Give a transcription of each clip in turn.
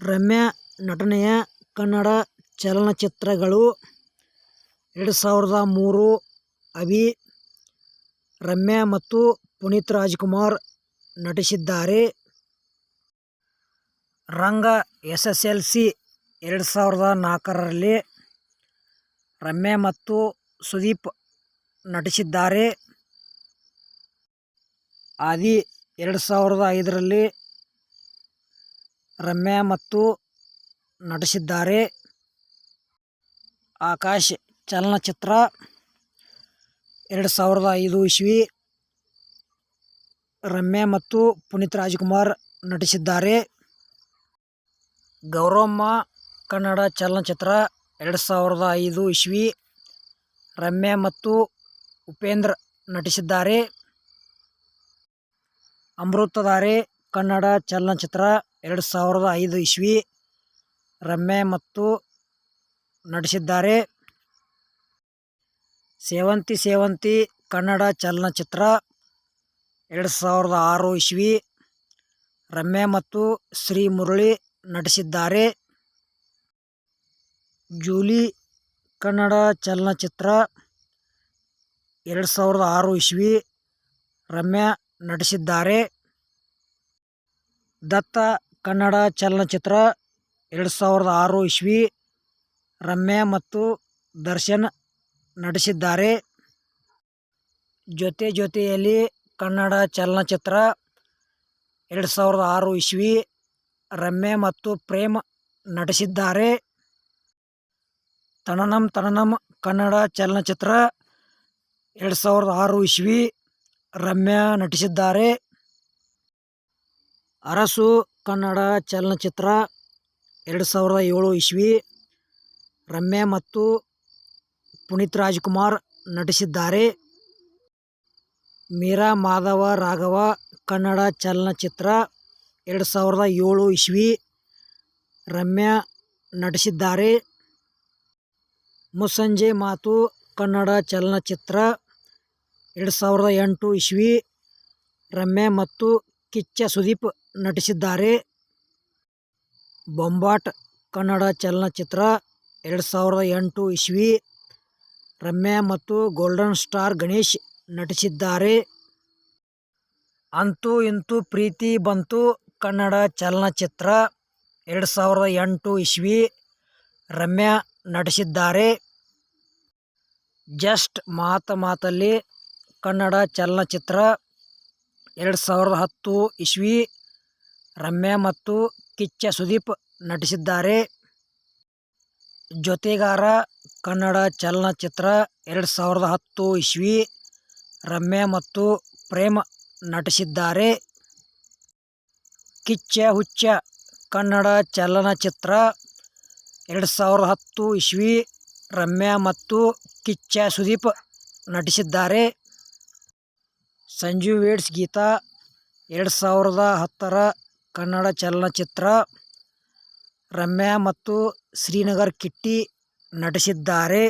ರಮ್ಯಾ ನಟನೆಯ ಕನ್ನಡ ಚಲನಚಿತ್ರಗಳು 2003 ಅಭಿ. ರಮ್ಯಾ ಮತ್ತು ಪುನೀತ್ ರಾಜ್ಕುಮಾರ್ ನಟಿಸಿದ್ದಾರೆ. ರಂಗ SSLC 2004ರಲ್ಲಿ ರಮ್ಯಾ ಮತ್ತು ಸುದೀಪ್ ನಟಿಸಿದ್ದಾರೆ. ಆದಿ 2005ರಲ್ಲಿ ರಮ್ಯಾ ಮತ್ತು ನಟಿಸಿದ್ದಾರೆ. ಆಕಾಶ್ ಚಲನಚಿತ್ರ 2005 ಇಸ್ವಿ. ರಮ್ಯಾ ಮತ್ತು ಪುನೀತ್ ರಾಜ್ಕುಮಾರ್ ನಟಿಸಿದ್ದಾರೆ. ಗೌರಮ್ಮ ಕನ್ನಡ ಚಲನಚಿತ್ರ 2005 ಇಸ್ವಿ. ರಮ್ಯಾ ಮತ್ತು ಉಪೇಂದ್ರ ನಟಿಸಿದ್ದಾರೆ. ಅಮೃತಧಾರೆ ಕನ್ನಡ ಚಲನಚಿತ್ರ 2005 ಇಸ್ವಿ. ರಮ್ಯಾ ಮತ್ತು ನಟಿಸಿದ್ದಾರೆ. ಸೇವಂತಿ ಸೇವಂತಿ ಕನ್ನಡ ಚಲನಚಿತ್ರ 2006 ಇಸ್ವಿ. ರಮ್ಯಾ ಮತ್ತು ಶ್ರೀ ಮುರಳಿ ನಟಿಸಿದ್ದಾರೆ. ಜೂಲಿ ಕನ್ನಡ ಚಲನಚಿತ್ರ 2006 ಇಸ್ವಿ. ರಮ್ಯಾ ನಟಿಸಿದ್ದಾರೆ. ದತ್ತ ಕನ್ನಡ ಚಲನಚಿತ್ರ 2006 ಇಸ್ವಿ. ರಮ್ಯಾ ಮತ್ತು ದರ್ಶನ್ ನಟಿಸಿದ್ದಾರೆ. ಜೊತೆ ಜೊತೆಯಲಿ ಕನ್ನಡ ಚಲನಚಿತ್ರ 2006 ಇಸ್ವಿ. ರಮ್ಯಾ ಮತ್ತು ಪ್ರೇಮ್ ನಟಿಸಿದ್ದಾರೆ. ತನನಂ ತನನಂ ಕನ್ನಡ ಚಲನಚಿತ್ರ 2006 ಇಸ್ವಿ. ರಮ್ಯಾ ನಟಿಸಿದ್ದಾರೆ. ಅರಸು ಕನ್ನಡ ಚಲನಚಿತ್ರ 2007 ಇಸ್ವಿ. ರಮ್ಯಾ ಮತ್ತು ಪುನೀತ್ ರಾಜ್ಕುಮಾರ್ ನಟಿಸಿದ್ದಾರೆ. ಮೀರಾ ಮಾಧವ ರಾಘವ ಕನ್ನಡ ಚಲನಚಿತ್ರ 2007 ಇಸ್ವಿ. ರಮ್ಯಾ ನಟಿಸಿದ್ದಾರೆ. ಮುಸ್ಸಂಜೆ ಮಾತು ಕನ್ನಡ ಚಲನಚಿತ್ರ 2008 ಇಸ್ವಿ. ರಮ್ಯಾ ಮತ್ತು ಕಿಚ್ಚ ಸುದೀಪ್ ನಟಿಸಿದ್ದಾರೆ. ಬೊಂಬಾಟ್ ಕನ್ನಡ ಚಲನಚಿತ್ರ 2008 ಇಸ್ವಿ. ರಮ್ಯಾ ಮತ್ತು ಗೋಲ್ಡನ್ ಸ್ಟಾರ್ ಗಣೇಶ್ ನಟಿಸಿದ್ದಾರೆ. ಅಂತೂ ಇಂತೂ ಪ್ರೀತಿ ಬಂತು ಕನ್ನಡ ಚಲನಚಿತ್ರ 2008 ಇಸ್ವಿ. ರಮ್ಯಾ ನಟಿಸಿದ್ದಾರೆ. ಜಸ್ಟ್ ಮಾತ ಮಾತಲ್ಲಿ ಕನ್ನಡ ಚಲನಚಿತ್ರ 2010 ಇಸ್ವಿ. ರಮ್ಯಾ ಮತ್ತು ಕಿಚ್ಚ ಸುದೀಪ್ ನಟಿಸಿದ್ದಾರೆ. ಜೊತೆಗಾರ ಕನ್ನಡ ಚಲನಚಿತ್ರ 2010 ಇಸ್ವಿ. ರಮ್ಯಾ ಮತ್ತು ಪ್ರೇಮ್ ನಟಿಸಿದ್ದಾರೆ. ಕಿಚ್ಚ ಹುಚ್ಚ ಕನ್ನಡ ಚಲನಚಿತ್ರ 2010 ಇಸ್ವಿ. ರಮ್ಯಾ ಮತ್ತು ಕಿಚ್ಚ ಸುದೀಪ್ ನಟಿಸಿದ್ದಾರೆ. ಸಂಜು ವೆಡ್ಸ್ ಗೀತಾ 2010ರ ಕನ್ನಡ ಚಲನಚಿತ್ರ. ರಮ್ಯಾ ಮತ್ತು ಶ್ರೀನಗರ್ ಕಿಟ್ಟಿ ನಟಿಸಿದ್ದಾರೆ.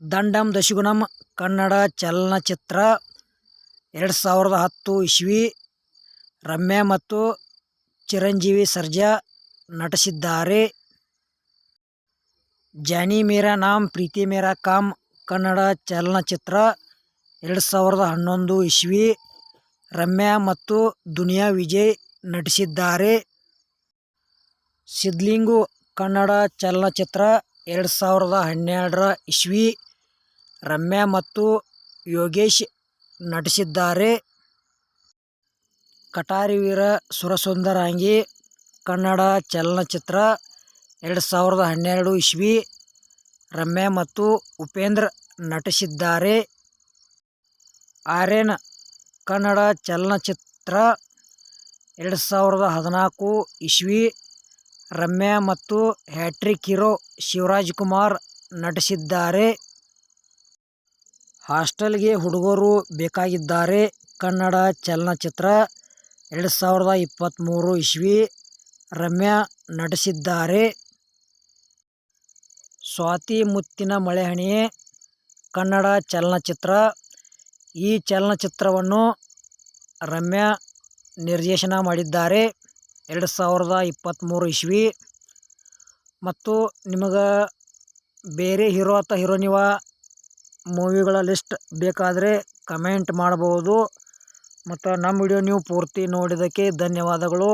ದಂಡಂ ದಶಗುಣಂ ಕನ್ನಡ ಚಲನಚಿತ್ರ 2010 ಇಸ್ವಿ. ರಮ್ಯಾ ಮತ್ತು ಚಿರಂಜೀವಿ ಸರ್ಜಾ ನಟಿಸಿದ್ದಾರೆ. ಜಾನಿ ಮೇರಾ ನಾಮ್ ಪ್ರೀತಿ ಮೇರಾ ಕಾಮ್ ಕನ್ನಡ ಚಲನಚಿತ್ರ 2011 ಇಸ್ವಿ. ರಮ್ಯಾ ಮತ್ತು ದುನಿಯಾ ವಿಜಯ್ ನಟಿಸಿದ್ದಾರೆ. ಸಿದ್ಲಿಂಗು ಕನ್ನಡ ಚಲನಚಿತ್ರ 2012 ಇಸ್ವಿ. ರಮ್ಯಾ ಮತ್ತು ಯೋಗೇಶ್ ನಟಿಸಿದ್ದಾರೆ. ಕಟಾರಿ ವೀರ ಸುರಸುಂದರಾಂಗಿ ಕನ್ನಡ ಚಲನಚಿತ್ರ 2012 ಇಸ್ವಿ. ರಮ್ಯಾ ಮತ್ತು ಉಪೇಂದ್ರ ನಟಿಸಿದ್ದಾರೆ. ಆರ್ಯನ್ ಕನ್ನಡ ಚಲನಚಿತ್ರ 2014 ಇಸ್ವಿ. ರಮ್ಯಾ ಮತ್ತು ಹ್ಯಾಟ್ರಿಕ್ ಹೀರೋ ಶಿವರಾಜ್ಕುಮಾರ್ ನಟಿಸಿದ್ದಾರೆ. ಹಾಸ್ಟೆಲ್ಗೆ ಹುಡುಗರು ಬೇಕಾಗಿದ್ದಾರೆ ಕನ್ನಡ ಚಲನಚಿತ್ರ 2023 ಇಸ್ವಿ. ರಮ್ಯಾ ನಟಿಸಿದ್ದಾರೆ. ಸ್ವಾತಿ ಮುತ್ತಿನ ಮಳೆಹಣಿಯೇ ಕನ್ನಡ ಚಲನಚಿತ್ರ. ಈ ಚಲನಚಿತ್ರವನ್ನು ರಮ್ಯಾ ನಿರ್ದೇಶನ ಮಾಡಿದ್ದಾರೆ. 2023 ಇಸ್ವಿ. ಮತ್ತು ನಿಮಗೆ ಬೇರೆ ಹೀರೋ ಅಥವಾ ಹೀರೋನಿವ ಮೂವಿಗಳ ಲಿಸ್ಟ್ ಬೇಕಾದರೆ ಕಮೆಂಟ್ ಮಾಡಬಹುದು. ಮತ್ತು ನಮ್ಮ ವಿಡಿಯೋ ನೀವು ಪೂರ್ತಿ ನೋಡಿದ್ದಕ್ಕೆ ಧನ್ಯವಾದಗಳು.